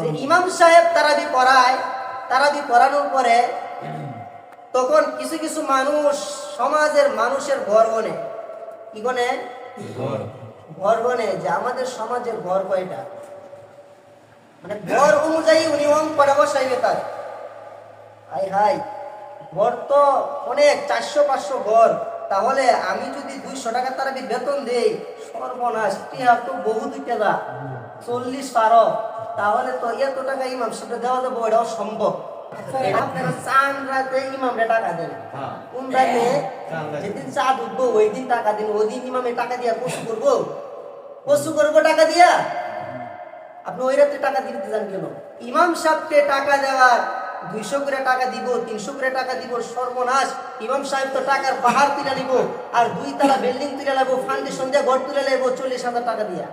যে ইমাম সাহেব তারাবি পড়ায়, তারাবি পড়ানোর পরে তখন কিছু কিছু মানুষ সমাজের মানুষের ঘর গনে, কি গনে? ঘর গনে যে আমাদের সমাজের ঘর কয়টা, মানে ঘর অনুযায়ী উনি অঙ্কটা বসাইবে তার। হাই হাই, ঘর তো অনেক 400-500 ঘর, তাহলে আমি যদি 200 টাকা তার বেতন দেই, সর্বনাশ, টিয়া তো বহু দুইটা 40 পারো, তাহলে তো এত টাকা ইমাম সাহেব দেওয়া যাবো, এটাও সম্ভব। আপনারা চান রাতে ইমামরে টাকা দেন, কোন রাতে? যেদিন চাঁদ উঠবো ওই দিন টাকা দিন, ওই দিন ইমামে টাকা দিয়া কসু করবো, কসু করবো টাকা দিয়া। আপনি ওই রাতে টাকা দিতে যান কেন? ইমাম সাহেবকে টাকা দেওয়ার 200 করে টাকা দিব, 300 করে টাকা দিব, সর্বনাশ। ইমাম সাহেব তো টাকার পাহাড় তুলে নিব, আর 2 তলা বিল্ডিং তুলে নেবো, ফাউন্ডেশন দিয়ে ঘর তুলে নেবো 40,000 টাকা দিয়া।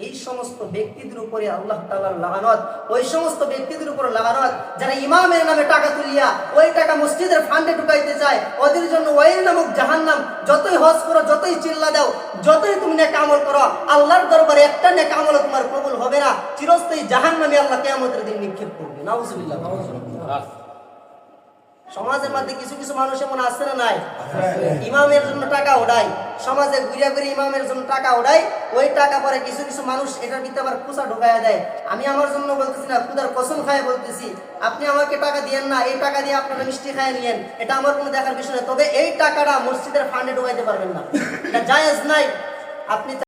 এই সমস্ত ব্যক্তিদের উপরে আল্লাহ তাআলার লানত, ওই সমস্ত ব্যক্তিদের উপর লানত যারা ইমামের নামে টাকা তুলিয়া ওই টাকা মসজিদের ফান্ডে ঢুকাইতে চায়, ওদের জন্য ওয়াইল নামক জাহান্নাম। যতই হজ করো, যতই চিল্লা দাও, যতই তুমি নেক আমল করো, আল্লাহর দরবারে একটা নেক আমল তোমার কবুল হবে না, চিরস্থায়ী জাহান্নামে আল্লাহ কিয়ামতের দিন নিক্ষেপ করবে। নাউজুবিল্লাহ। সমাজের মধ্যে কিছু কিছু মানুষ এমন আছে না নাই? ইমামের জন্য টাকা ওড়ায়, সমাজে ঘুরিয়া ঘুরে ইমামের জন্য টাকা ওড়ায়, ওই টাকা পরে কিছু কিছু মানুষ এটার ভিতরে আবার কুচা ঢোকাইয়া দেয়। আমি আমার জন্য বলতেছি না, খুদার কসম খায় বলতেছি, আপনি আমাকে টাকা দিয়েন না, এই টাকা দিয়ে আপনারা মিষ্টি খাইয়ে নিয়েন, এটা আমার কোনো দেখার বিষয় না। তবে এই টাকাটা মসজিদের ফান্ডে ঢোকাইতে পারবেন না, এটা জায়েজ নাই। আপনি